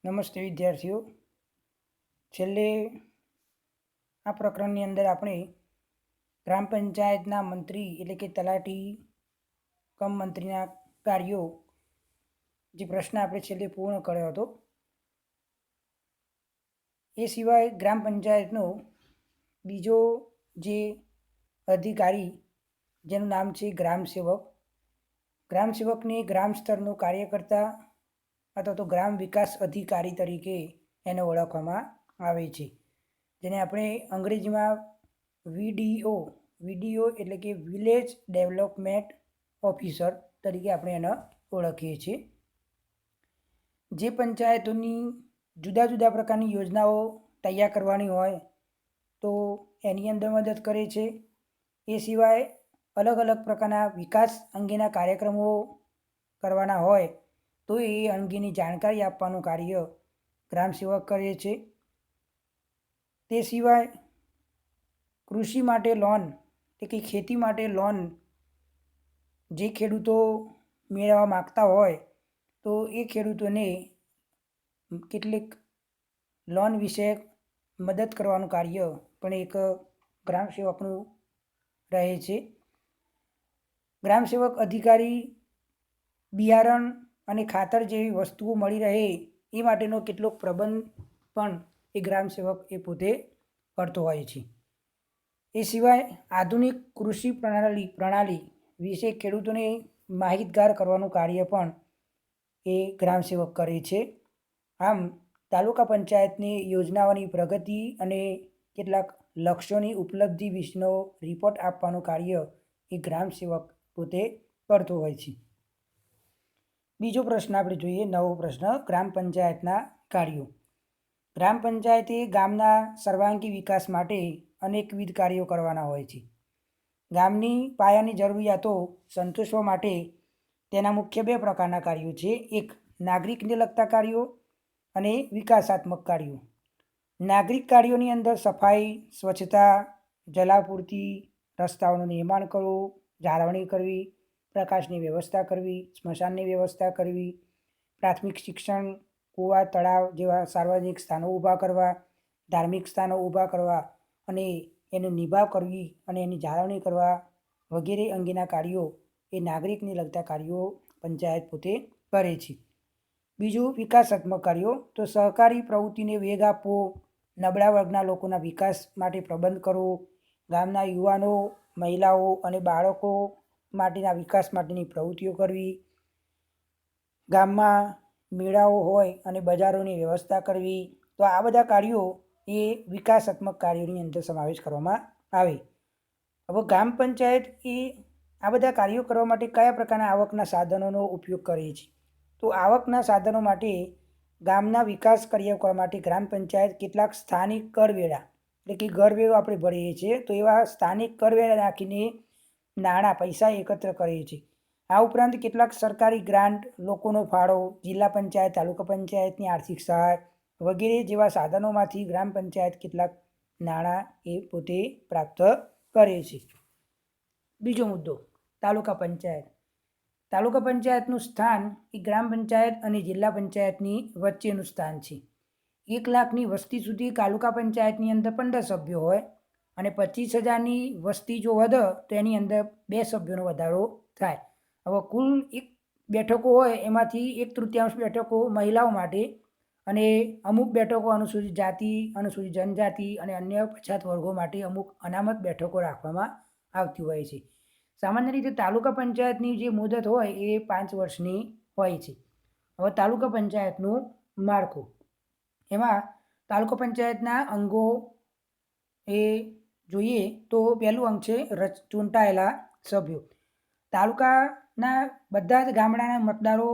નમસ્તે વિદ્યાર્થીઓ. છેલ્લે આ પ્રકરણની અંદર આપણે ગ્રામ પંચાયતના મંત્રી એટલે કે તલાટી કમ મંત્રીના કાર્યો જે પ્રશ્ન આપણે છેલ્લે પૂર્ણ કર્યો હતો. એ સિવાય ગ્રામ પંચાયતનો બીજો જે અધિકારી જેનું નામ છે ગ્રામ સેવક. ગ્રામ સેવકને ગ્રામ સ્તરનો કાર્યકર્તા અથવા તો ગ્રામ વિકાસ અધિકારી તરીકે એને ઓળખવામાં આવે છે, જેને આપણે અંગ્રેજીમાં વીડીઓ એટલે કે વિલેજ ડેવલપમેન્ટ ઓફિસર તરીકે આપણે એને ઓળખીએ છીએ. જે પંચાયતોની જુદા જુદા પ્રકારની યોજનાઓ તૈયાર કરવાની હોય તો એની અંદર મદદ કરે છે. એ સિવાય અલગ અલગ પ્રકારના વિકાસ અંગેના કાર્યક્રમો કરવાના હોય તો એ અંગેની જાણકારી આપવાનું કાર્ય ગ્રામ સેવક કરે છે. તે સિવાય કૃષિ માટે લોન એટલે કે ખેતી માટે લોન જે ખેડૂતો મેળવવા માગતા હોય તો એ ખેડૂતોને કેટલીક લોન વિશે મદદ કરવાનું કાર્ય પણ એક ગ્રામ સેવકનું રહે છે. ગ્રામ સેવક અધિકારી બિયારણ અને ખાતર જેવી વસ્તુઓ મળી રહે એ માટેનો કેટલોક પ્રબંધ પણ એ ગ્રામ સેવક એ પોતે કરતો હોય છે. એ સિવાય આધુનિક કૃષિ પ્રણાલી વિશે ખેડૂતોને માહિતગાર કરવાનું કાર્ય પણ એ ગ્રામ સેવક કરે છે. આમ તાલુકા પંચાયતની યોજનાઓની પ્રગતિ અને કેટલાક લક્ષ્યોની ઉપલબ્ધિ વિશેનો રિપોર્ટ આપવાનું કાર્ય એ ગ્રામ સેવક પોતે કરતો હોય છે. બીજો પ્રશ્ન આપણે જોઈએ, નવો પ્રશ્ન, ગ્રામ પંચાયતના કાર્યો. ગ્રામ પંચાયતે ગામના સર્વાંગી વિકાસ માટે અનેકવિધ કાર્યો કરવાના હોય છે. ગામની પાયાની જરૂરિયાતો સંતોષવા માટે તેના મુખ્ય બે પ્રકારના કાર્યો છે. એક નાગરિકને લગતા કાર્યો અને વિકાસાત્મક કાર્યો. નાગરિક કાર્યોની અંદર સફાઈ, સ્વચ્છતા, જલાપૂર્તિ, રસ્તાઓનું નિર્માણ કરવું, જાળવણી કરવી, પ્રકાશની વ્યવસ્થા કરવી, સ્મશાનની વ્યવસ્થા કરવી, પ્રાથમિક શિક્ષણ, કૂવા, તળાવ જેવા સાર્વજનિક સ્થાનો ઊભા કરવા, ધાર્મિક સ્થાનો ઊભા કરવા અને એનો નિભાવ કરવી અને એની જાળવણી કરવા વગેરે અંગેના કાર્યો એ નાગરિકને લગતા કાર્યો પંચાયત પોતે કરે છે. બીજું વિકાસાત્મક કાર્યો, તો સહકારી પ્રવૃત્તિને વેગ આપવો, નબળા વર્ગના લોકોના વિકાસ માટે પ્રબંધ કરવો, ગામના યુવાનો, મહિલાઓ અને બાળકો માટેના વિકાસ માટેની પ્રવૃત્તિઓ કરવી, ગામમાં મેળાઓ હોય અને બજારોની વ્યવસ્થા કરવી. તો આ બધા કાર્યો એ વિકાસાત્મક કાર્યોની અંદર સમાવેશ કરવામાં આવે. હવે ગ્રામ પંચાયત એ આ બધા કાર્યો કરવા માટે કયા પ્રકારના આવકના સાધનોનો ઉપયોગ કરે છે? તો આવકના સાધનો માટે ગામના વિકાસ કાર્ય કરવા માટે ગ્રામ પંચાયત કેટલાક સ્થાનિક કરવેરા એટલે કે ઘરવેરો આપણે ભરીએ છીએ તો એવા સ્થાનિક કરવેરા નાખીને નાણાં પૈસા એકત્ર કરે છે. આ ઉપરાંત કેટલાક સરકારી ગ્રાન્ટ, લોકોનો ફાળો, જિલ્લા પંચાયત, તાલુકા પંચાયતની આર્થિક સહાય વગેરે જેવા સાધનોમાંથી ગ્રામ પંચાયત કેટલાક નાણાં એ પોતે પ્રાપ્ત કરે છે. બીજો મુદ્દો, તાલુકા પંચાયત. તાલુકા પંચાયતનું સ્થાન એ ગ્રામ પંચાયત અને જિલ્લા પંચાયતની વચ્ચેનું સ્થાન છે. 1 લાખની વસ્તી સુધી તાલુકા પંચાયતની અંદર 15 સભ્યો હોય અને 25,000ની વસ્તી જો વધે તો એની અંદર 2 સભ્યોનો વધારો થાય. હવે કુલ 1 બેઠકો હોય એમાંથી 1/3 બેઠકો મહિલાઓ માટે અને અમુક બેઠકો અનુસૂચિત જાતિ, અનુસૂચિત જનજાતિ અને અન્ય પછાત વર્ગો માટે અમુક અનામત બેઠકો રાખવામાં આવતી હોય છે. સામાન્ય રીતે તાલુકા પંચાયતની જે મુદત હોય એ 5 વર્ષની હોય છે. હવે તાલુકા પંચાયતનું માળખું, એમાં તાલુકા પંચાયતના અંગો એ જોઈએ તો પહેલું અંગ છે ચૂંટાયેલા સભ્યો. તાલુકાના બધા જ ગામડાના મતદારો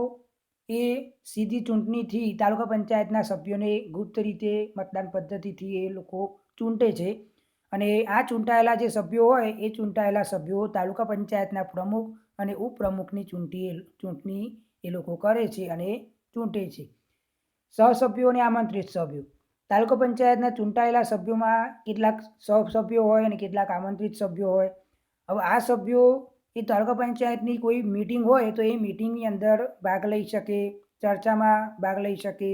એ સીધી ચૂંટણીથી તાલુકા પંચાયતના સભ્યોને ગુપ્ત રીતે મતદાન પદ્ધતિથી એ લોકો ચૂંટે છે અને આ ચૂંટાયેલા જે સભ્યો હોય એ ચૂંટાયેલા સભ્યો તાલુકા પંચાયતના પ્રમુખ અને ઉપપ્રમુખની ચૂંટણી એ લોકો કરે છે અને ચૂંટે છે. સહસભ્યો અને આમંત્રિત સભ્યો. તાલુકા પંચાયતના ચૂંટાયેલા સભ્યોમાં કેટલાક સહસભ્યો હોય અને કેટલાક આમંત્રિત સભ્યો હોય. હવે આ સભ્યો એ તાલુકા પંચાયતની કોઈ મિટિંગ હોય તો એ મિટિંગની અંદર ભાગ લઈ શકે, ચર્ચામાં ભાગ લઈ શકે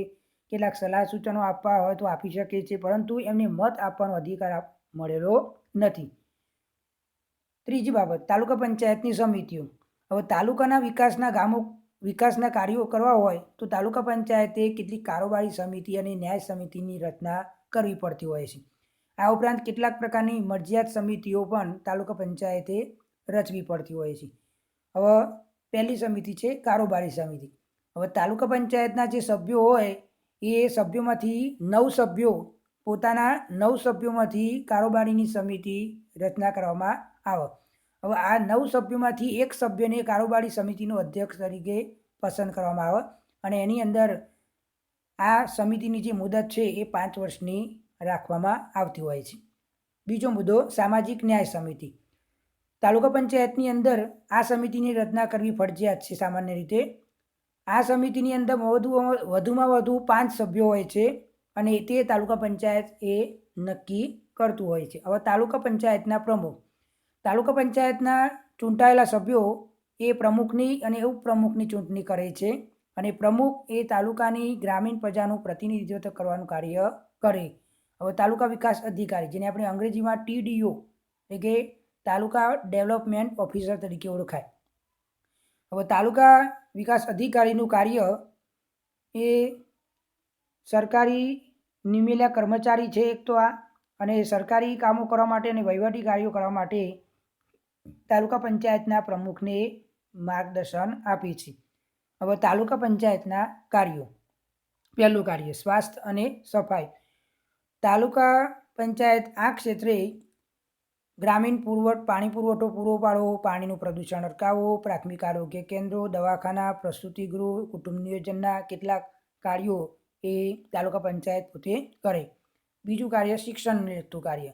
કેટલાક સલાહ સૂચનો આપવા હોય તો આપી શકે છે, પરંતુ એમને મત આપવાનો અધિકાર મળેલો નથી. ત્રીજી બાબત, તાલુકા પંચાયતની સમિતિઓ. હવે તાલુકાના વિકાસના કાર્યો કરવા હોય તો તાલુકા પંચાયતે કેટલીક કારોબારી સમિતિ અને ન્યાય સમિતિની રચના કરવી પડતી હોય છે. આ ઉપરાંત કેટલાક પ્રકારની મરજિયાત સમિતિઓ પણ તાલુકા પંચાયતે રચવી પડતી હોય છે. હવે પહેલી સમિતિ છે કારોબારી સમિતિ. હવે તાલુકા પંચાયતના જે સભ્યો હોય એ સભ્યોમાંથી 9 સભ્યો પોતાના 9 સભ્યોમાંથી કારોબારીની સમિતિ રચના કરવામાં આવે. હવે આ 9 સભ્યોમાંથી એક સભ્યને કારોબારી સમિતિનો અધ્યક્ષ તરીકે પસંદ કરવામાં આવે અને એની અંદર આ સમિતિની જે મુદત છે એ 5 વર્ષની રાખવામાં આવતી હોય છે. બીજો મુદ્દો, સામાજિક ન્યાય સમિતિ. તાલુકા પંચાયતની અંદર આ સમિતિની રચના કરવી ફરજિયાત છે. સામાન્ય રીતે આ સમિતિની અંદર વધુમાં વધુ 5 સભ્યો હોય છે અને તે તાલુકા પંચાયત એ નક્કી કરતું હોય છે. હવે તાલુકા પંચાયતના પ્રમુખ. તાલુકા પંચાયતના ચૂંટાયેલા સભ્યો એ પ્રમુખની અને ઉપપ્રમુખની ચૂંટણી કરે છે અને પ્રમુખ એ તાલુકાની ગ્રામીણ પ્રજાનું પ્રતિનિધિત્વ કરવાનું કાર્ય કરે. હવે તાલુકા વિકાસ અધિકારી, જેને આપણે અંગ્રેજીમાં TDO એટલે કે તાલુકા ડેવલપમેન્ટ ઓફિસર તરીકે ઓળખાય. હવે તાલુકા વિકાસ અધિકારીનું કાર્ય એ સરકારી નિમેલા કર્મચારી છે એક તો આ, અને સરકારી કામો કરવા માટે અને વહીવટી કાર્યો કરવા માટે તાલુકા પંચાયતના પ્રમુખને માર્ગદર્શન આપે છે. હવે તાલુકા પંચાયતના કાર્યો. પહેલું કાર્ય, સ્વાસ્થ્ય અને સફાઈ. તાલુકા પંચાયત આ ક્ષેત્રે ગ્રામીણ પાણી પુરવઠો પૂરો પાડવો, પાણીનું પ્રદૂષણ અટકાવવો, પ્રાથમિક આરોગ્ય કેન્દ્રો, દવાખાના, પ્રસૂતિગૃહ, કુટુંબ નિયોજનના કેટલાક કાર્યો એ તાલુકા પંચાયત પોતે કરે. બીજું કાર્ય, શિક્ષણને લગતું કાર્ય.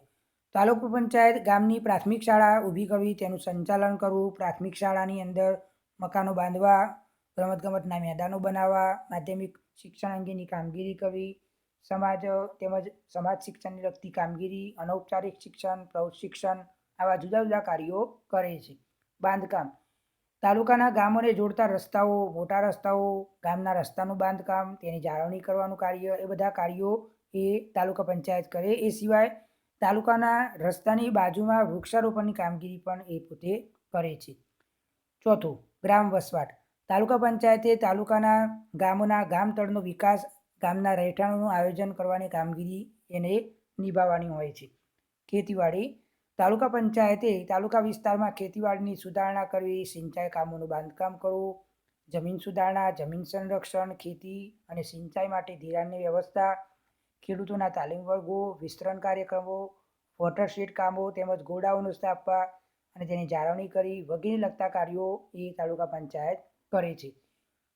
તાલુકા પંચાયત ગામની પ્રાથમિક શાળા ઊભી કરવી, તેનું સંચાલન કરવું, પ્રાથમિક શાળાની અંદર મકાનો બાંધવા, રમતગમતના મેદાનો બનાવવા, માધ્યમિક શિક્ષણ અંગેની કામગીરી કરવી, સમાજ શિક્ષણને લગતી કામગીરી, અનૌપચારિક શિક્ષણ, પ્રૌઢ શિક્ષણ, આવા જુદા જુદા કાર્યો કરે છે. બાંધકામ. તાલુકાના ગામોને જોડતા રસ્તાઓ, મોટા રસ્તાઓ, ગામના રસ્તાનું બાંધકામ, તેની જાળવણી કરવાનું કાર્ય, એ બધા કાર્યો એ તાલુકા પંચાયત કરે. એ સિવાય તાલુકાના રસ્તાની બાજુમાં વૃક્ષારોપણની કામગીરી પણ એ પોતે કરે છે. ચોથું, ગ્રામ વસવાટ. તાલુકા પંચાયતે તાલુકાના ગામોના ગામતળનો વિકાસ, ગામના રહેઠાણોનું આયોજન કરવાની કામગીરી એને નિભાવવાની હોય છે. ખેતીવાડી. તાલુકા પંચાયતે તાલુકા વિસ્તારમાં ખેતીવાડીની સુધારણા કરવી, સિંચાઈ કામોનું બાંધકામ કરવું, જમીન સુધારણા, જમીન સંરક્ષણ, ખેતી અને સિંચાઈ માટે ધિરાણની વ્યવસ્થા, ખેડૂતોના તાલીમ વર્ગો, વિસ્તરણ કાર્યક્રમો, વોટરશેડ કામો તેમજ ગોડાઉનો સ્થાપવા અને તેની જાળવણી કરી વગેરે લગતા કાર્યો એ તાલુકા પંચાયત કરે છે.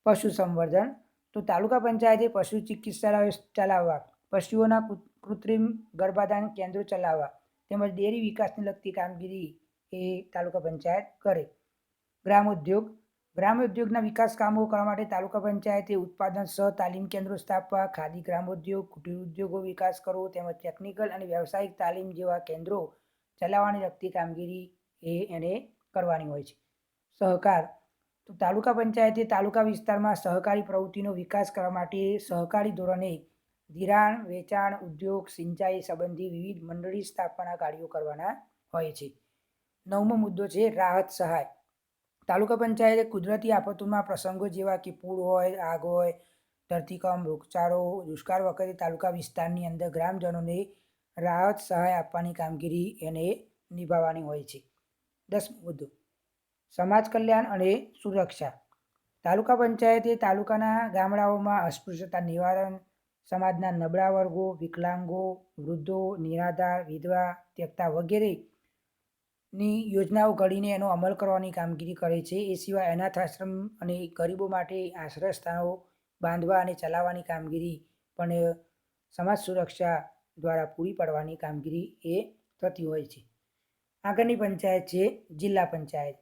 પશુ સંવર્ધન. તો તાલુકા પંચાયતે પશુ ચિકિત્સાલયો ચલાવવા, પશુઓના કૃત્રિમ ગર્ભાધાન કેન્દ્રો ચલાવવા તેમજ ડેરી વિકાસને લગતી કામગીરી એ તાલુકા પંચાયત કરે. ગ્રામ ઉદ્યોગ. ગ્રામ ઉદ્યોગના વિકાસ કામો કરવા માટે તાલુકા પંચાયતે ઉત્પાદન સહ તાલીમ કેન્દ્રો સ્થાપવા, ખાદી ગ્રામ ઉદ્યોગ, કુટીર ઉદ્યોગો વિકાસ કરવો તેમજ ટેકનિકલ અને વ્યવસાયિક તાલીમ જેવા કેન્દ્રો ચલાવવાની લગતી કામગીરી એને કરવાની હોય છે. સહકાર. તો તાલુકા પંચાયતે તાલુકા વિસ્તારમાં સહકારી પ્રવૃત્તિનો વિકાસ કરવા માટે સહકારી ધોરણે ધિરાણ, વેચાણ, ઉદ્યોગ, સિંચાઈ સંબંધી વિવિધ મંડળી સ્થાપવાના કાર્યો કરવાના હોય છે. 9મો મુદ્દો છે રાહત સહાય. તાલુકા પંચાયતે કુદરતી આફતોમાં પ્રસંગો જેવા કે પૂર હોય, આગ હોય, ધરતીકંપ, રોગચાળો, દુષ્કાળ વખતે તાલુકા વિસ્તારની અંદર ગ્રામજનોને રાહત સહાય આપવાની કામગીરી એને નિભાવવાની હોય છે. 10મો મુદ્દો, સમાજ કલ્યાણ અને સુરક્ષા. તાલુકા પંચાયતે તાલુકાના ગામડાઓમાં અસ્પૃશ્યતા નિવારણ, સમાજના નબળા વર્ગો, વિકલાંગો, વૃદ્ધો, નિરાધાર, વિધવા, ત્યક્તા વગેરેની યોજનાઓ ઘડીને એનો અમલ કરવાની કામગીરી કરે છે. એ સિવાય અનાથ આશ્રમ અને ગરીબો માટે આશ્રય સ્થાનો બાંધવા અને ચલાવવાની કામગીરી પણ સમાજ સુરક્ષા દ્વારા પૂરી પાડવાની કામગીરી એ થતી હોય છે. આગળની પંચાયત છે જિલ્લા પંચાયત.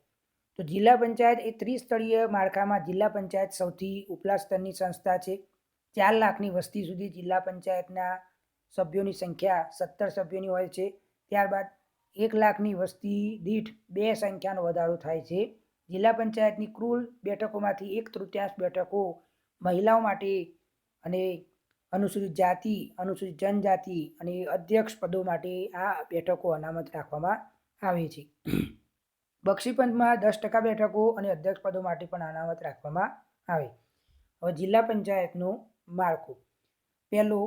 તો જિલ્લા પંચાયત એ ત્રિસ્તરીય માળખામાં જિલ્લા પંચાયત સૌથી ઉપલા સ્તરની સંસ્થા છે. 4 લાખની વસ્તી સુધી જિલ્લા પંચાયતના સભ્યોની સંખ્યા 17 સભ્યોની હોય છે. ત્યારબાદ 1 લાખની વસ્તી દીઠ 2 સંખ્યાનો વધારો થાય છે. જિલ્લા પંચાયતની કુલ બેઠકોમાંથી 1/3 બેઠકો મહિલાઓ માટે અને અનુસૂચિત જાતિ, અનુસૂચિત જનજાતિ અને અધ્યક્ષ પદો માટે આ બેઠકો અનામત રાખવામાં આવે છે. બક્ષીપંચમાં 10% બેઠકો અને અધ્યક્ષ પદો માટે પણ અનામત રાખવામાં આવે. હવે જિલ્લા પંચાયતનું માળખું. પહેલું,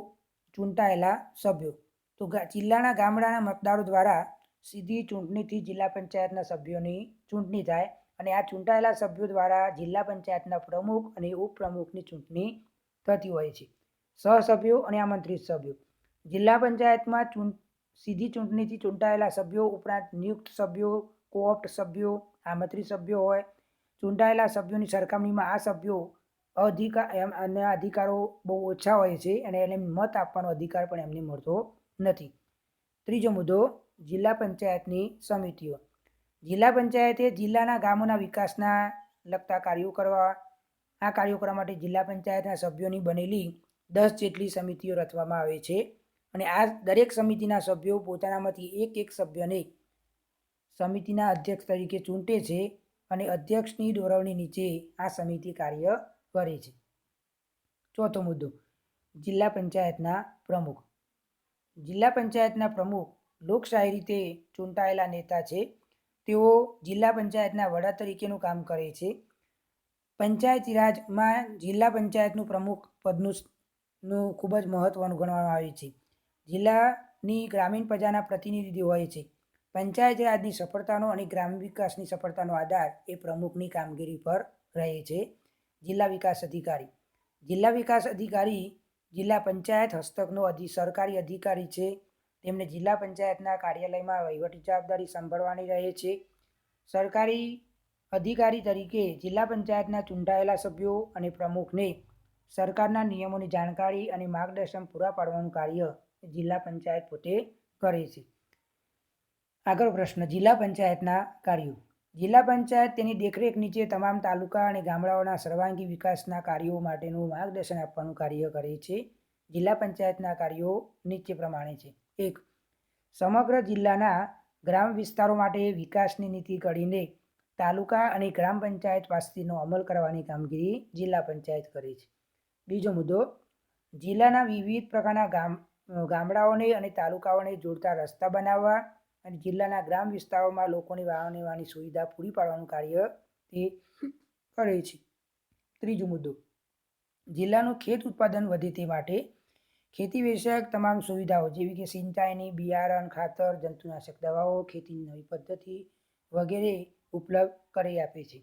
ચૂંટાયેલા સભ્યો. તો જિલ્લાના ગામડાના મતદારો દ્વારા સીધી ચૂંટણીથી જિલ્લા પંચાયતના સભ્યોની ચૂંટણી થાય અને આ ચૂંટાયેલા સભ્યો દ્વારા જિલ્લા પંચાયતના પ્રમુખ અને ઉપપ્રમુખની ચૂંટણી થતી હોય છે. સહસભ્યો અને આમંત્રિત સભ્યો. જિલ્લા પંચાયતમાં સીધી ચૂંટણીથી ચૂંટાયેલા સભ્યો ઉપરાંત નિયુક્ત સભ્યો, કોઓપ્ટ સભ્યો, આમંત્રિત સભ્યો હોય. ચૂંટાયેલા સભ્યોની સરખામણીમાં આ સભ્યો અધિકારો બહુ ઓછા હોય છે અને એને મત આપવાનો અધિકાર પણ એમને મળતો નથી. ત્રીજો મુદ્દો, જિલ્લા પંચાયતની સમિતિઓ. જિલ્લા પંચાયતે જિલ્લાના ગામોના વિકાસના લગતા કાર્યો કરવા. આ કાર્યો કરવા માટે જિલ્લા પંચાયતના સભ્યોની બનેલી 10 જેટલી સમિતિઓ રચવામાં આવે છે અને આ દરેક સમિતિના સભ્યો પોતાનામાંથી એક સભ્યને સમિતિના અધ્યક્ષ તરીકે ચૂંટે છે અને અધ્યક્ષની દોરવણી નીચે આ સમિતિ કાર્ય કરે છે. ચોથો મુદ્દો, જિલ્લા પંચાયતના પ્રમુખ. જિલ્લા પંચાયતના પ્રમુખ લોકશાહી રીતે ચૂંટાયેલા નેતા છે. તેઓ જિલ્લા પંચાયતના વડા તરીકેનું કામ કરે છે. પંચાયતી રાજમાં જિલ્લા પંચાયતનું પ્રમુખ પદનું ખૂબ જ મહત્વનું ગણવામાં આવે છે. જિલ્લાની ગ્રામીણ પ્રજાના પ્રતિનિધિ હોય છે. પંચાયતી રાજની સફળતાનો અને ગ્રામ્ય વિકાસની સફળતાનો આધાર એ પ્રમુખની કામગીરી પર રહે છે. જિલ્લા વિકાસ અધિકારી. જિલ્લા વિકાસ અધિકારી જિલ્લા પંચાયત હસ્તકનો સરકારી અધિકારી છે. તેમને જિલ્લા પંચાયતના કાર્યાલયમાં વહીવટી જવાબદારી સંભાળવાની રહે છે. સરકારી અધિકારી તરીકે જિલ્લા પંચાયતના ચૂંટાયેલા સભ્યો અને પ્રમુખને સરકારના નિયમોની જાણકારી અને માર્ગદર્શન પૂરા પાડવાનું કાર્ય જિલ્લા પંચાયત પોતે કરે છે. આગળ પ્રશ્ન, જિલ્લા પંચાયતના કાર્યો. જિલ્લા પંચાયત તેની દેખરેખ નીચે તમામ તાલુકા અને ગામડાઓના સર્વાંગી વિકાસના કાર્યો માટેનું માર્ગદર્શન આપવાનું કાર્ય કરે છે. જિલ્લા પંચાયતના કાર્યો નીચે પ્રમાણે છે. 1. સમગ્ર જિલ્લાના ગ્રામ વિસ્તારો માટે વિકાસની નીતિ ઘડીને તાલુકા અને ગ્રામ પંચાયત પાસેનો અમલ કરવાની કામગીરી જિલ્લા પંચાયત કરે છે. બીજો મુદ્દો, જિલ્લાના વિવિધ પ્રકારના ગામડાઓને અને તાલુકાઓને જોડતા રસ્તા બનાવવા અને જિલ્લાના ગ્રામ વિસ્તારોમાં લોકોની વાહન વ્યવહારની સુવિધા પૂરી પાડવાનું કાર્ય તે કરે છે. ત્રીજો મુદ્દો, જિલ્લાનું ખેત ઉત્પાદન વધે તે માટે ખેતી વિષયક તમામ સુવિધાઓ જેવી કે સિંચાઈની, બિયારણ, ખાતર, જંતુનાશક દવાઓ, ખેતીની નવી પદ્ધતિ વગેરે ઉપલબ્ધ કરી આપે છે.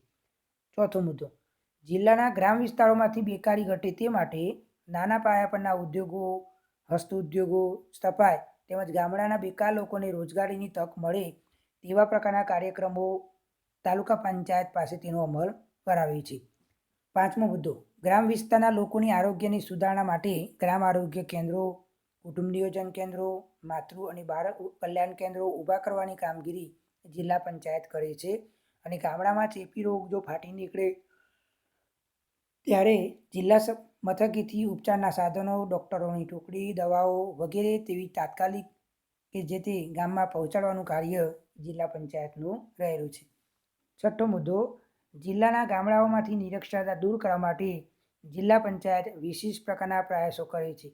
ચોથો મુદ્દો, જિલ્લાના ગ્રામ વિસ્તારોમાંથી બેકારી ઘટે તે માટે નાના પાયા પરના ઉદ્યોગો, હસ્તઉદ્યોગો સ્થપાય તેમજ ગામડાના બેકાર લોકોને રોજગારીની તક મળે તેવા પ્રકારના કાર્યક્રમો તાલુકા પંચાયત પાસે તેનો અમલ કરાવે છે. પાંચમો મુદ્દો, ગ્રામ વિસ્તારના લોકોની આરોગ્યની સુધારણા માટે ગ્રામ આરોગ્ય કેન્દ્રો, કુટુંબ નિયોજન કેન્દ્રો, માતૃ અને બાળક કલ્યાણ કેન્દ્રો ઊભા કરવાની કામગીરી જિલ્લા પંચાયત કરે છે અને ગામડામાં ચેપી રોગ જો ફાટી નીકળે ત્યારે જિલ્લા મથકેથી ઉપચારના સાધનો, ડૉક્ટરોની ટુકડી, દવાઓ વગેરે તેવી તાત્કાલિક કે જે તે ગામમાં પહોંચાડવાનું કાર્ય જિલ્લા પંચાયતનું રહેલું છે. છઠ્ઠો મુદ્દો, જિલ્લાના ગામડાઓમાંથી નિરક્ષરતા દૂર કરવા માટે જિલ્લા પંચાયત વિશિષ્ટ પ્રકારના પ્રયાસો કરે છે.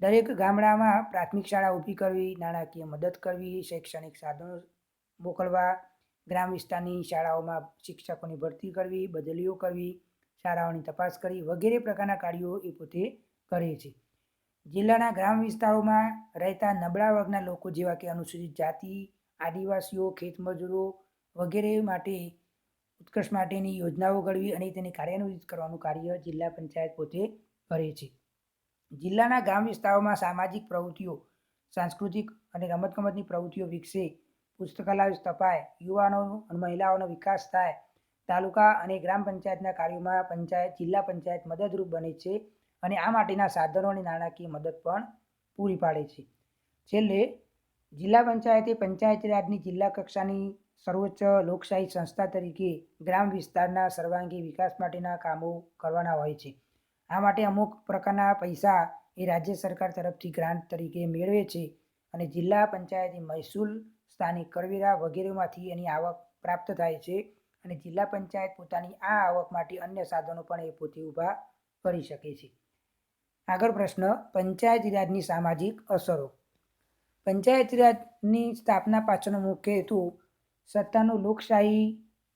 દરેક ગામડામાં પ્રાથમિક શાળા ઊભી કરવી, નાણાકીય મદદ કરવી, શૈક્ષણિક સાધનો મોકલવા, ગ્રામ વિસ્તારની શાળાઓમાં શિક્ષકોની ભરતી કરવી, બદલીઓ કરવી, શાળાઓની તપાસ કરી વગેરે પ્રકારના કાર્યો એ પોતે કરે છે. જિલ્લાના ગ્રામ વિસ્તારોમાં રહેતા નબળા વર્ગના લોકો જેવા કે અનુસૂચિત જાતિ, આદિવાસીઓ, ખેતમજૂરો વગેરે માટે ઉત્કર્ષ માટેની યોજનાઓ ઘડવી અને તેને કાર્યાન્વિત કરવાનું કાર્ય જિલ્લા પંચાયત પોતે કરે છે. જિલ્લાના ગામ વિસ્તારોમાં સામાજિક પ્રવૃત્તિઓ, સાંસ્કૃતિક અને રમતગમતની પ્રવૃત્તિઓ વિકસે, પુસ્તકાલયો સ્થપાય, યુવાનો અને મહિલાઓનો વિકાસ થાય, તાલુકા અને ગ્રામ પંચાયતના કાર્યોમાં જિલ્લા પંચાયત મદદરૂપ બને છે અને આ માટેના સાધનો અને નાણાકીય મદદ પણ પૂરી પાડે છે. છેલ્લે જિલ્લા પંચાયતે પંચાયતી રાજની જિલ્લા કક્ષાની સર્વોચ્ચ લોકશાહી સંસ્થા તરીકે ગ્રામ વિસ્તારના સર્વાંગી વિકાસ માટેના કામો કરવાના હોય છે. આ માટે અમુક પ્રકારના પૈસા એ રાજ્ય સરકાર તરફથી ગ્રાન્ટ તરીકે મેળવે છે અને જિલ્લા પંચાયતે મહેસૂલ, સ્થાનિક કરવેરા વગેરેમાંથી એની આવક પ્રાપ્ત થાય છે અને જિલ્લા પંચાયત પોતાની આ આવક માટે અન્ય સાધનો પણ એ પોતે ઊભા કરી શકે છે. આગળ પ્રશ્ન, પંચાયતી રાજની સામાજિક અસરો. પંચાયતી રાજની સ્થાપના પાછળનો મુખ્ય હેતુ સત્તાનું લોકશાહી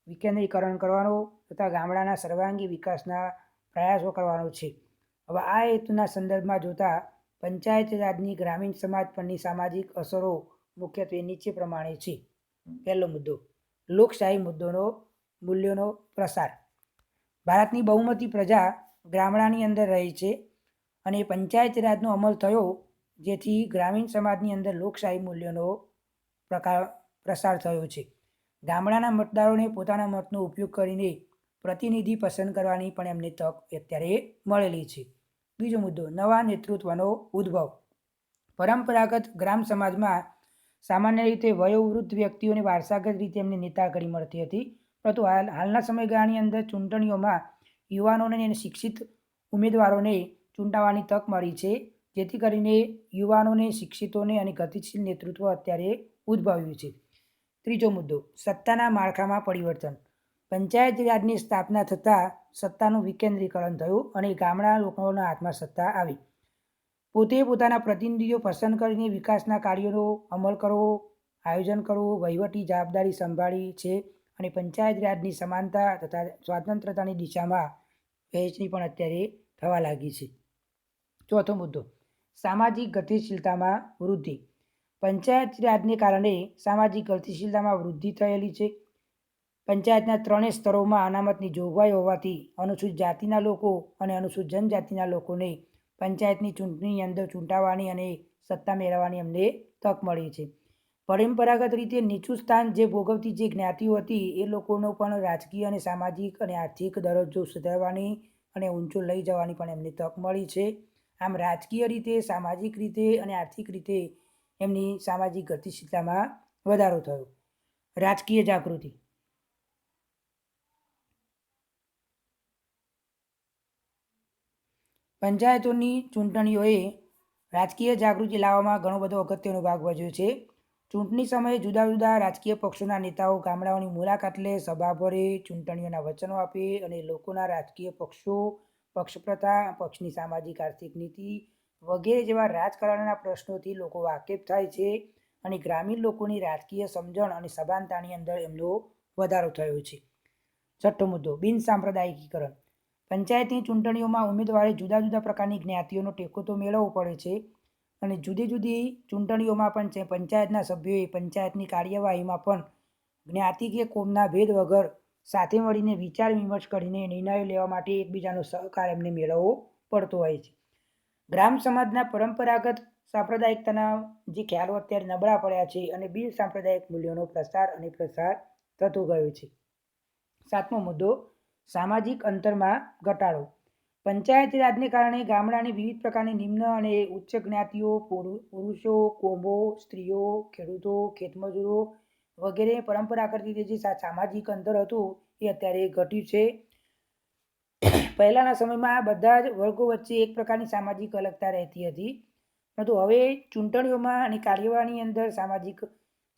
વિકેન્દ્રીકરણ કરવાનો તથા ગામડાના સર્વાંગી વિકાસના પ્રયાસો કરવાનો છે. હવે આ હેતુના સંદર્ભમાં જોતા પંચાયતી રાજની ગ્રામીણ સમાજ પરની સામાજિક અસરો મુખ્યત્વે નીચે પ્રમાણે છે. પહેલો મુદ્દો, લોકશાહી મૂલ્યોનો પ્રસાર. ભારતની બહુમતી પ્રજા ગામડાની અંદર રહે છે અને પંચાયતી રાજનો અમલ થયો, જેથી ગ્રામીણ સમાજની અંદર લોકશાહી મૂલ્યોનો પ્રસાર થયો છે. ગામડાના મતદારોને પોતાના મતનો ઉપયોગ કરીને પ્રતિનિધિ પસંદ કરવાની પણ એમને તક અત્યારે મળેલી છે. બીજો મુદ્દો, નવા નેતૃત્વનો ઉદ્ભવ. પરંપરાગત ગ્રામ સમાજમાં સામાન્ય રીતે વયોવૃદ્ધ વ્યક્તિઓને વારસાગત રીતે એમને નેતાગીરી મળતી હતી, પરંતુ હાલના સમયગાળાની અંદર ચૂંટણીઓમાં યુવાનોને અને શિક્ષિત ઉમેદવારોને ચૂંટાવાની તક મળી છે, જેથી કરીને યુવાનોને, શિક્ષિતોને અને ગતિશીલ નેતૃત્વ અત્યારે ઉદ્ભવ્યું છે. ત્રીજો મુદ્દો, સત્તાના માળખામાં પરિવર્તન. પંચાયતી રાજની સ્થાપના થતાં સત્તાનું વિકેન્દ્રીકરણ થયું અને ગામડાના લોકોના હાથમાં સત્તા આવી. પોતે પોતાના પ્રતિનિધિઓ પસંદ કરીને વિકાસના કાર્યોનો અમલ કરવો, આયોજન કરવું, વહીવટી જવાબદારી સંભાળી છે અને પંચાયત રાજની સમાનતા તથા સ્વતંત્રતાની દિશામાં વહેંચણી પણ અત્યારે થવા લાગી છે. ચોથો મુદ્દો, સામાજિક ગતિશીલતામાં વૃદ્ધિ. પંચાયત રાજને કારણે સામાજિક ગતિશીલતામાં વૃદ્ધિ થયેલી છે. પંચાયતના ત્રણેય સ્તરોમાં અનામતની જોગવાઈ હોવાથી અનુસૂચિત જાતિના લોકો અને અનુસૂચિત જનજાતિના લોકોને પંચાયતની ચૂંટણીની અંદર ચૂંટાવાની અને સત્તા મેળવવાની અમને તક મળી છે. પરંપરાગત રીતે નીચું સ્થાન જે ભોગવતી જે જ્ઞાતિઓ હતી, એ લોકોનો પણ રાજકીય અને સામાજિક અને આર્થિક દરજ્જો સુધારવાની અને ઊંચો લઈ જવાની પણ એમને તક મળી છે. આમ રાજકીય રીતે, સામાજિક રીતે અને આર્થિક રીતે એમની સામાજિક ગતિશીલતામાં વધારો થયો. રાજકીય જાગૃતિ. પંચાયતોની ચૂંટણીઓએ રાજકીય જાગૃતિ લાવવામાં ઘણો બધો અગત્યનો ભાગ ભજવ્યો છે. ચૂંટણી સમયે જુદા જુદા રાજકીય પક્ષોના નેતાઓ ગામડાઓની મુલાકાત લે, સભા ભરે, ચૂંટણીઓના વચનો આપે અને લોકોના રાજકીય પક્ષો, પક્ષપ્રથા, પક્ષની સામાજિક આર્થિક નીતિ વગેરે જેવા રાજકારણના પ્રશ્નોથી લોકો વાકેફ થાય છે અને ગ્રામીણ લોકોની રાજકીય સમજણ અને સભાનતાની અંદર એમનો વધારો થયો છે. છઠ્ઠો મુદ્દો, બિનસાંપ્રદાયિકીકરણ. પંચાયતની ચૂંટણીઓમાં ઉમેદવારે જુદા જુદા પ્રકારની જ્ઞાતિઓનો ટેકો તો મેળવવો પડે છે અને જુદી જુદી ચૂંટણીઓમાં પણ છે પંચાયતના સભ્યોએ પંચાયતની કાર્યવાહીમાં પણ જ્ઞાતિ કે કોમના ભેદ વગર સાથે મળીને વિચાર વિમર્શ કરીને નિર્ણયો લેવા માટે એકબીજાનો સહકાર એમને મેળવવો પડતો હોય છે. ગ્રામ સમાજના પરંપરાગત સાંપ્રદાયિકતાના જે ખ્યાલો અત્યારે નબળા પડ્યા છે અને બિન સાંપ્રદાયિક મૂલ્યોનો પ્રસાર થતો ગયો છે. સાતમો મુદ્દો, સામાજિક અંતરમાં ઘટાડો. પંચાયતી રાજને કારણે ગામડાની વિવિધ પ્રકારની નિમ્ન અને ઉચ્ચ જ્ઞાતિઓ, પુરુષો, કોમો, સ્ત્રીઓ, ખેડૂતો, ખેતમજૂરો વગેરે પરંપરાગત રીતે જે સામાજિક અંતર હતું એ અત્યારે ઘટ્યું છે. પહેલાંના સમયમાં બધા જ વર્ગો વચ્ચે એક પ્રકારની સામાજિક અલગતા રહેતી હતી, પરંતુ હવે ચૂંટણીઓમાં અને કાર્યવાહીની અંદર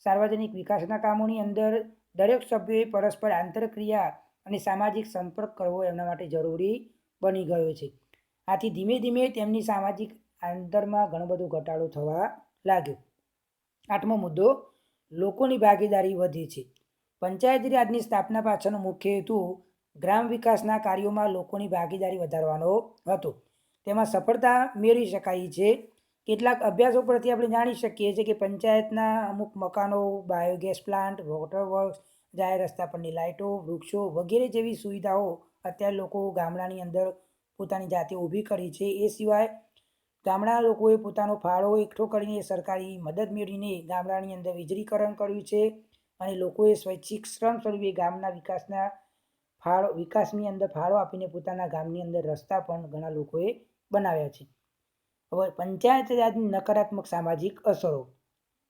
સાર્વજનિક વિકાસના કામોની અંદર દરેક સભ્યોએ પરસ્પર આંતરક્રિયા અને સામાજિક સંપર્ક કરવો એમના માટે જરૂરી બની ગયો છે. આથી ધીમે ધીમે તેમની સામાજિક અંતરમાં ઘણો બધો ઘટાડો થવા લાગ્યો. આઠમો મુદ્દો, લોકોની ભાગીદારી વધી છે. પંચાયતી રાજની સ્થાપના પાછળનો મુખ્ય હેતુ ગ્રામ વિકાસના કાર્યોમાં લોકોની ભાગીદારી વધારવાનો હતો. તેમાં સફળતા મેળવી શકાઈ છે. કેટલાક અભ્યાસો પરથી આપણે જાણી શકીએ છીએ કે પંચાયતના અમુક મકાનો, બાયોગેસ પ્લાન્ટ, વોટર વર્ક્સ, જાહેર રસ્તા પરની લાઇટો, વૃક્ષો વગેરે જેવી સુવિધાઓ અત્યારે લોકો ગામડાની અંદર પોતાની જાતે ઊભી કરી છે. એ સિવાય ગામડાના લોકોએ પોતાનો ફાળો એકઠો કરીને સરકારી મદદ મેળવીને ગામડાની અંદર વીજળીકરણ કર્યું છે અને લોકોએ સ્વૈચ્છિક શ્રમ સ્વરૂપે ગામના વિકાસની અંદર ફાળો આપીને પોતાના ગામની અંદર રસ્તા પણ ઘણા લોકોએ બનાવ્યા છે. હવે પંચાયત રાજની નકારાત્મક સામાજિક અસરો.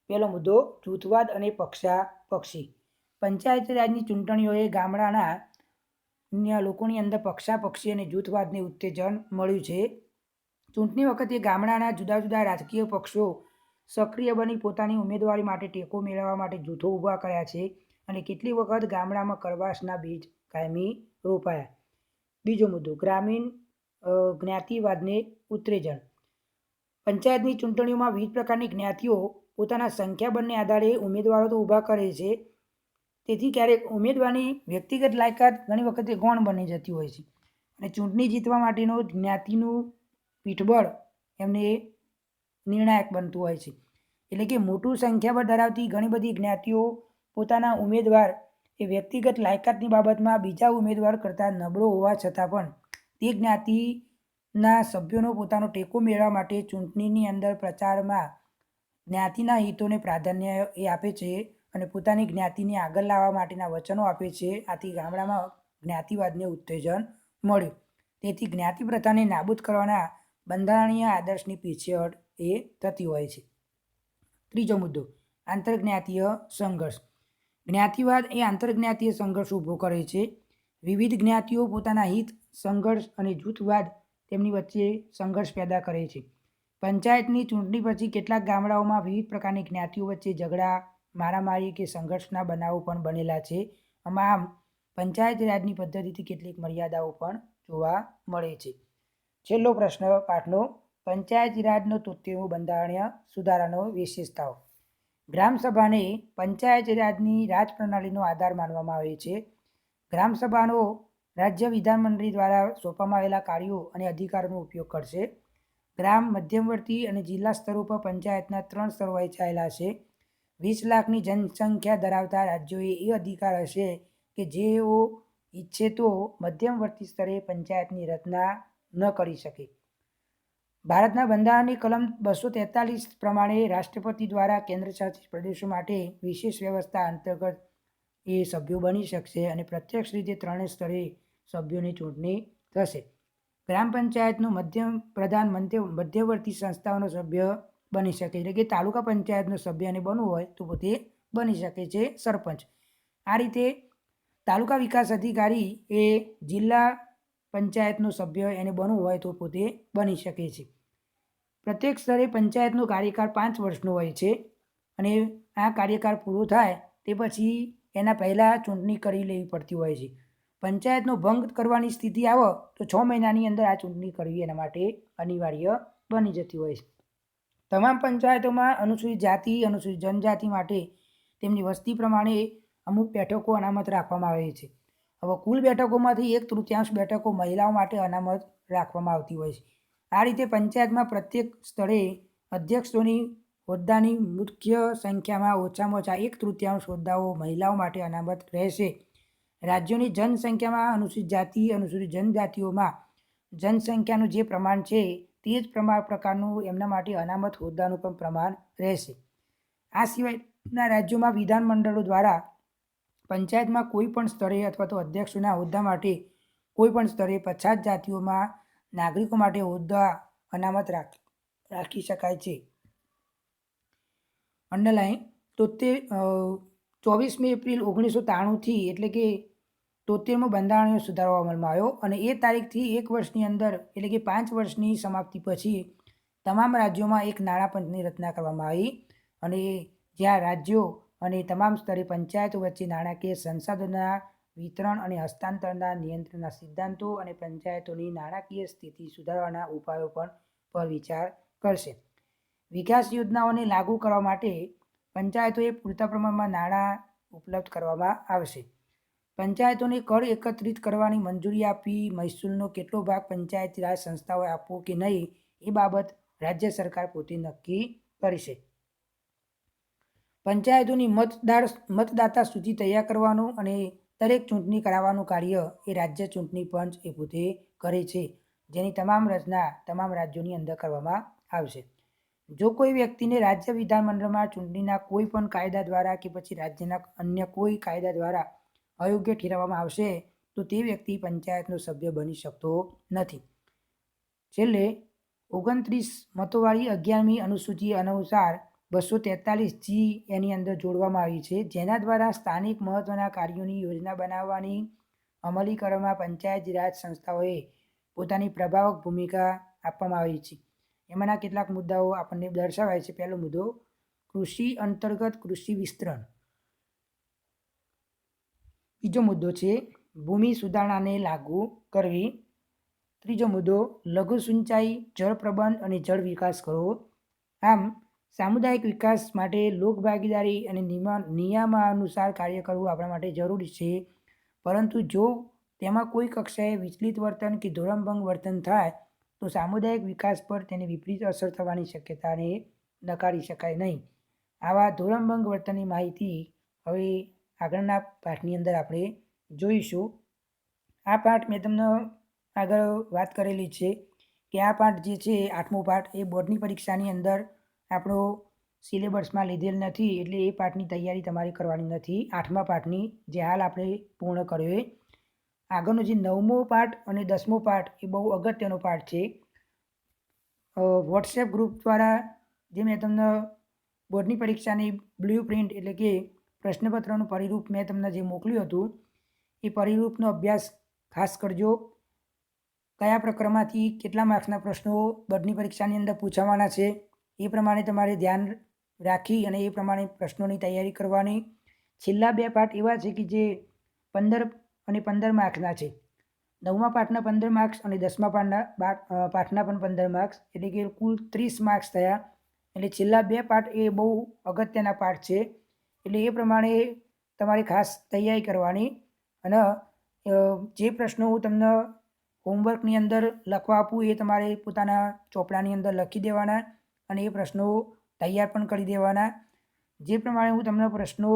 પહેલો મુદ્દો, જૂથવાદ અને પક્ષાપક્ષી. પંચાયત રાજની ચૂંટણીઓએ ગામડાના લોકોની અંદર પક્ષાપક્ષી અને જૂથવાદને ઉત્તેજન મળ્યું છે. ચૂંટણી વખતે ગામડાના જુદા જુદા રાજકીય પક્ષો સક્રિય બની પોતાની ઉમેદવારી માટે ટેકો મેળવવા માટે જૂથો ઊભા કર્યા છે અને કેટલીક વખત ગામડામાં કડવાશના બીજ કાયમી રોપાયા. બીજો મુદ્દો, ગ્રામીણ જ્ઞાતિવાદને ઉત્તેજન. પંચાયતની ચૂંટણીઓમાં વિવિધ પ્રકારની જ્ઞાતિઓ પોતાના સંખ્યાબળને આધારે ઉમેદવારો તો ઊભા કરે છે, તેથી ક્યારેક ઉમેદવારની વ્યક્તિગત લાયકાત ઘણી વખતે ગૌણ બની જતી હોય છે અને ચૂંટણી જીતવા માટેનો જ્ઞાતિનું પીઠબળ એમને નિર્ણાયક બનતું હોય છે. એટલે કે મોટું સંખ્યાબળ ધરાવતી ઘણી બધી જ્ઞાતિઓ પોતાના ઉમેદવાર એ વ્યક્તિગત લાયકાતની બાબતમાં બીજા ઉમેદવાર કરતાં નબળો હોવા છતાં પણ તે જ્ઞાતિના સભ્યોનો પોતાનો ટેકો મેળવવા માટે ચૂંટણીની અંદર પ્રચારમાં જ્ઞાતિના હિતોને પ્રાધાન્ય એ આપે છે અને પોતાની જ્ઞાતિને આગળ લાવવા માટેના વચનો આપે છે. આથી ગામડામાં જ્ઞાતિવાદને ઉત્તેજન મળ્યું. તેથી જ્ઞાતિ પ્રથાને નાબૂદ કરવાના બંધારણીય આદર્શની પીછેહટ એ થતી હોય છે. ત્રીજો મુદ્દો, આંતરજ્ઞાતીય સંઘર્ષ. જ્ઞાતિવાદ એ આંતરજ્ઞાતીય સંઘર્ષ ઊભો કરે છે. વિવિધ જ્ઞાતિઓ પોતાના હિત, સંઘર્ષ અને જૂથવાદ તેમની વચ્ચે સંઘર્ષ પેદા કરે છે. પંચાયતની ચૂંટણી પછી કેટલાક ગામડાઓમાં વિવિધ પ્રકારની જ્ઞાતિઓ વચ્ચે ઝઘડા, મારામારી કે સંઘર્ષના બનાવો પણ બનેલા છે. આમ પંચાયત રાજની પદ્ધતિથી કેટલીક મર્યાદાઓ પણ જોવા મળે છે. છેલ્લો પ્રશ્ન પાઠનો, પંચાયત રાજનો 73મો બંધારણીય સુધારાનો વિશેષતાઓ. ગ્રામસભાને પંચાયત રાજની રાજપ્રણાલીનો આધાર માનવામાં આવે છે. ગ્રામસભાનો રાજ્ય વિધાનમંડળ દ્વારા સોંપવામાં આવેલા કાર્યો અને અધિકારોનો ઉપયોગ કરશે. ગ્રામ, મધ્યવર્તી અને જિલ્લા સ્તરો પર પંચાયતના 3 સ્તરો વહેંચાયેલા છે. 20 લાખની જનસંખ્યા ધરાવતા રાજ્યોએ એ અધિકાર હશે કે જેઓ ઈચ્છે તો મધ્યવર્તી સ્તરે પંચાયતની રચના ન કરી શકે. ભારતના બંધારણની કલમ 243 પ્રમાણે રાષ્ટ્રપતિ દ્વારા કેન્દ્રશાસિત પ્રદેશો માટે વિશેષ વ્યવસ્થા અંતર્ગત એ સભ્યો બની શકશે અને પ્રત્યક્ષ રીતે 3 સ્તરે સભ્યોની ચૂંટણી થશે. ગ્રામ પંચાયતનો પ્રધાન મધ્યવર્તી સંસ્થાઓનો સભ્ય બની શકે, એટલે કે તાલુકા પંચાયતનો સભ્ય એને બનવું હોય તો પોતે બની શકે છે સરપંચ. આ રીતે તાલુકા વિકાસ અધિકારી એ જિલ્લા પંચાયતનો સભ્ય એને બનવું હોય તો પોતે બની શકે છે. પ્રત્યેક સ્તરે પંચાયતનો કાર્યકાળ 5 વર્ષનો હોય છે અને આ કાર્યકાળ પૂરો થાય તે પછી એના પહેલાં ચૂંટણી કરી લેવી પડતી હોય છે. પંચાયતનો ભંગ કરવાની સ્થિતિ આવે તો 6 મહિનાની અંદર આ ચૂંટણી કરવી એના માટે અનિવાર્ય બની જતી હોય છે. તમામ પંચાયતોમાં અનુસૂચિત જાતિ, અનુસૂચિત જનજાતિ માટે તેમની વસ્તી પ્રમાણે અમુક બેઠકો અનામત રાખવામાં આવે છે. હવે કુલ બેઠકોમાંથી 1/3 બેઠકો મહિલાઓ માટે અનામત રાખવામાં આવતી હોય છે. આ રીતે પંચાયતમાં પ્રત્યેક સ્થળે અધ્યક્ષોની હોદ્દાની મુખ્ય સંખ્યામાં ઓછામાં ઓછા 1/3 હોદ્દાઓ મહિલાઓ માટે અનામત રહેશે. રાજ્યોની જનસંખ્યામાં અનુસૂચિત જાતિ, અનુસૂચિત જનજાતિઓમાં જનસંખ્યાનું જે પ્રમાણ છે તે જ પ્રકારનું એમના માટે અનામત હોદ્દાનું પણ પ્રમાણ રહેશે. આ સિવાયના રાજ્યોમાં વિધાનમંડળો દ્વારા પંચાયતમાં કોઈ પણ સ્તરે અથવા તો અધ્યક્ષોના હોદ્દા માટે કોઈ પણ સ્તરે પછાત જાતિઓમાં નાગરિકો માટે હોદ્દા અનામત રાખી શકાય છે. અંડરલાઈન 24મી એપ્રિલ 1993થી એટલે કે 73મો બંધારણીય સુધારો અમલમાં આવ્યો અને એ તારીખથી 1 વર્ષની અંદર એટલે કે 5 વર્ષની સમાપ્તિ પછી તમામ રાજ્યોમાં એક નાણાપંચની રચના કરવામાં આવી અને જ્યાં રાજ્યો અને તમામ સ્તરે પંચાયતો વચ્ચે નાણાકીય સંસાધનોના વિતરણ અને હસ્તાંતરણના નિયંત્રણના સિદ્ધાંતો અને પંચાયતોની નાણાકીય સ્થિતિ સુધારવાના ઉપાયો પર વિચાર કરશે. વિકાસ યોજનાઓને લાગુ કરવા માટે પંચાયતોએ પૂરતા પ્રમાણમાં નાણાં ઉપલબ્ધ કરવામાં આવશે. પંચાયતોને કર એકત્રિત કરવાની મંજૂરી આપી મહેસૂલનો કેટલો ભાગ પંચાયતી રાજ સંસ્થાઓએ આપવો કે નહીં એ બાબત રાજ્ય સરકાર પોતે નક્કી કરશે. પંચાયતોની મતદાતા સૂચિ તૈયાર કરવાનું અને દરેક ચૂંટણી કરાવવાનું કાર્ય એ રાજ્ય ચૂંટણી પંચ એ પોતે કરે છે, જેની તમામ રચના તમામ રાજ્યોની અંદર કરવામાં આવશે. જો કોઈ વ્યક્તિને રાજ્ય વિધાનમંડળમાં ચૂંટણીના કોઈ પણ કાયદા દ્વારા કે પછી રાજ્યના અન્ય કોઈ કાયદા દ્વારા અયોગ્ય ઠેરવવામાં આવશે તો તે વ્યક્તિ પંચાયતનો સભ્ય બની શકતો નથી. છેલ્લે 29 મતોવાળી 11મી અનુસૂચિ અનુસાર 243G એની અંદર જોડવામાં આવી છે, જેના દ્વારા સ્થાનિક મહત્ત્વના કાર્યોની યોજના બનાવવાની અમલીકરણમાં પંચાયતી રાજ સંસ્થાઓએ પોતાની પ્રભાવક ભૂમિકા આપવામાં આવી છે. એમાંના કેટલાક મુદ્દાઓ આપણને દર્શાવાય છે. પહેલો મુદ્દો, કૃષિ અંતર્ગત કૃષિ વિસ્તરણ. બીજો મુદ્દો છે ભૂમિ સુધારણાને લાગુ કરવી. ત્રીજો મુદ્દો લઘુ સિંચાઈ, જળ પ્રબંધ અને જળ વિકાસ કરવો. આમ સામુદાયિક વિકાસ માટે લોકભાગીદારી અને નિયમાનુસાર કાર્ય કરવું આપણા માટે જરૂરી છે, પરંતુ જો તેમાં કોઈ કક્ષાએ વિચલિત વર્તન કે ધોરણભંગ વર્તન થાય તો સામુદાયિક વિકાસ પર તેની વિપરીત અસર થવાની શક્યતાને નકારી શકાય નહીં. આવા ધોરણભંગ વર્તનની માહિતી હવે આગળના પાઠની અંદર આપણે જોઈશું. આ પાઠ મેં તમને આગળ વાત કરેલી છે કે આ પાઠ જે છે 8મો પાઠ એ બોર્ડની પરીક્ષાની અંદર આપણો સિલેબસમાં લીધેલ નથી, એટલે એ પાઠની તૈયારી તમારે કરવાની નથી. 8મા પાઠની જે હાલ આપણે પૂર્ણ કર્યો એ આગળનો જે 9મો પાઠ અને 10મો પાઠ એ બહુ અગત્યનો પાઠ છે. વોટ્સએપ ગ્રુપ દ્વારા જે મેં તમને બોર્ડની પરીક્ષાની બ્લુ પ્રિન્ટ એટલે કે પ્રશ્નપત્રનું પરિરૂપ મેં તમને જે મોકલ્યું હતું એ પરિરૂપનો અભ્યાસ ખાસ કરજો. કયા પ્રકરણમાંથી કેટલા માર્ક્સના પ્રશ્નો બોર્ડની પરીક્ષાની અંદર પૂછાવાના છે એ પ્રમાણે તમારે ધ્યાન રાખી અને એ પ્રમાણે પ્રશ્નોની તૈયારી કરવાની. છેલ્લા 2 પાઠ એવા છે કે જે 15 અને 15 માર્ક્સના છે. 9મા પાઠના 15 માર્ક્સ અને 10મા પાઠના પણ 15 માર્ક્સ, એટલે કે કુલ 30 માર્ક્સ થયા. એટલે છેલ્લા 2 પાઠ એ બહુ અગત્યના પાઠ છે, એટલે એ પ્રમાણે તમારે ખાસ તૈયારી કરવાની. અને જે પ્રશ્નો હું તમને હોમવર્કની અંદર લખવા આપું એ તમારે પોતાના ચોપડાની અંદર લખી દેવાના અને એ પ્રશ્નો તૈયાર પણ કરી દેવાના. જે પ્રમાણે હું તમને પ્રશ્નો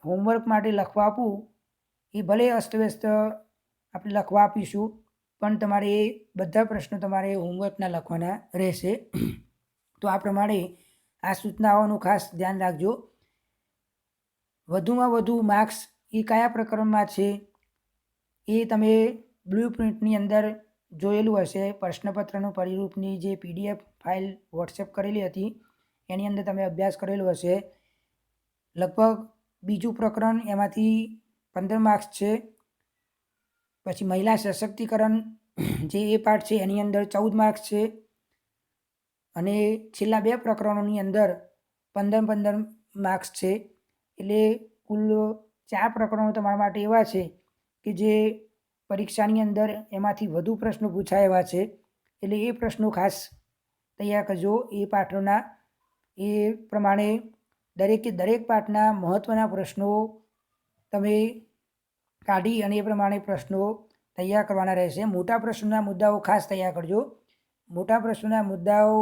હોમવર્ક માટે લખવા આપું એ ભલે અસ્તવ્યસ્ત આપણે લખવા આપીશું, પણ તમારે એ બધા પ્રશ્નો તમારે હોમવર્કના લખવાના રહેશે. તો આ પ્રમાણે આ સૂચનાઓનું ખાસ ધ્યાન રાખજો. વધુમાં વધુ માર્ક્સ એ કયા પ્રકરણમાં છે એ તમે બ્લુ પ્રિન્ટની અંદર જોયેલું હશે. પ્રશ્નપત્રનું પરિરૂપની જે PDF ફાઇલ વોટ્સએપ કરેલી હતી એની અંદર તમે અભ્યાસ કરેલો હશે. લગભગ બીજું પ્રકરણ એમાંથી 15 માર્ક્સ છે. પછી મહિલા સશક્તિકરણ જે એ પાઠ છે એની અંદર 14 માર્ક્સ છે. અને છેલ્લા 2 પ્રકરણોની અંદર 15 માર્ક્સ છે. એટલે કુલ 4 પ્રકરણો તમારા માટે એવા છે કે જે પરીક્ષાની અંદર એમાંથી વધુ પ્રશ્નો પૂછાય એવા છે. એટલે એ પ્રશ્નો ખાસ તૈયાર કરજો. એ પાઠોના એ પ્રમાણે દરેક પાઠના મહત્ત્વના પ્રશ્નો તમે કાઢી અને એ પ્રમાણે પ્રશ્નો તૈયાર કરવાના રહેશે. મોટા પ્રશ્નોના મુદ્દાઓ ખાસ તૈયાર કરજો. મોટા પ્રશ્નોના મુદ્દાઓ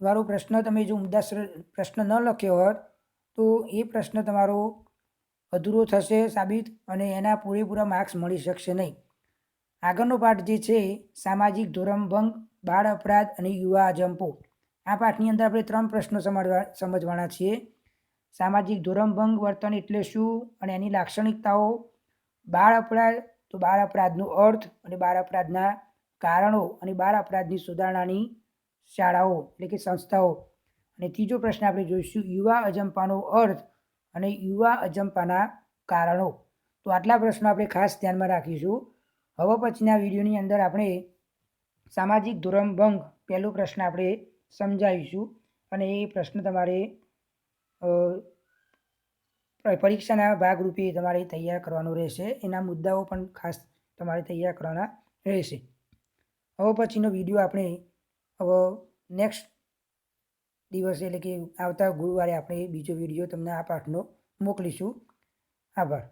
વાળો પ્રશ્ન તમે જો પ્રશ્ન ન લખ્યો હોત તો એ પ્રશ્ન તમારો અધૂરો થશે સાબિત અને એના પૂરેપૂરા માર્ક્સ મળી શકશે નહીં. આગળનો પાઠ જે છે સામાજિક ધોરણભંગ, બાળ અપરાધ અને યુવા અજંપો. આ પાઠની અંદર આપણે 3 પ્રશ્નો સમજવાના છીએ. સામાજિક ધોરણભંગ વર્તન એટલે શું અને એની લાક્ષણિકતાઓ. બાળ અપરાધ તો બાળ અપરાધનો અર્થ અને બાળ અપરાધના કારણો અને બાળ અપરાધની સુધારણાની શાળાઓ એટલે કે સંસ્થાઓ. અને ત્રીજો પ્રશ્ન આપણે જોઈશું યુવા અજંપાનો અર્થ અને યુવા અજંપાના કારણો. તો આટલા પ્રશ્નો આપણે ખાસ ધ્યાનમાં રાખીશું. હવે પછીના વિડીયોની અંદર આપણે સામાજિક ધોરણભંગ પહેલો પ્રશ્ન આપણે સમજાવીશું અને એ પ્રશ્ન તમારે પરીક્ષાના ભાગરૂપે તમારે તૈયાર કરવાનો રહેશે. એના મુદ્દાઓ પણ ખાસ તમારે તૈયાર કરવાના રહેશે. હવે પછીનો વિડીયો આપણે હવે નેક્સ્ટ દિવસે એટલે કે આવતા ગુરુવારે આપણે બીજો વિડીયો તમને આ પાઠનો મોકલીશું. આભાર.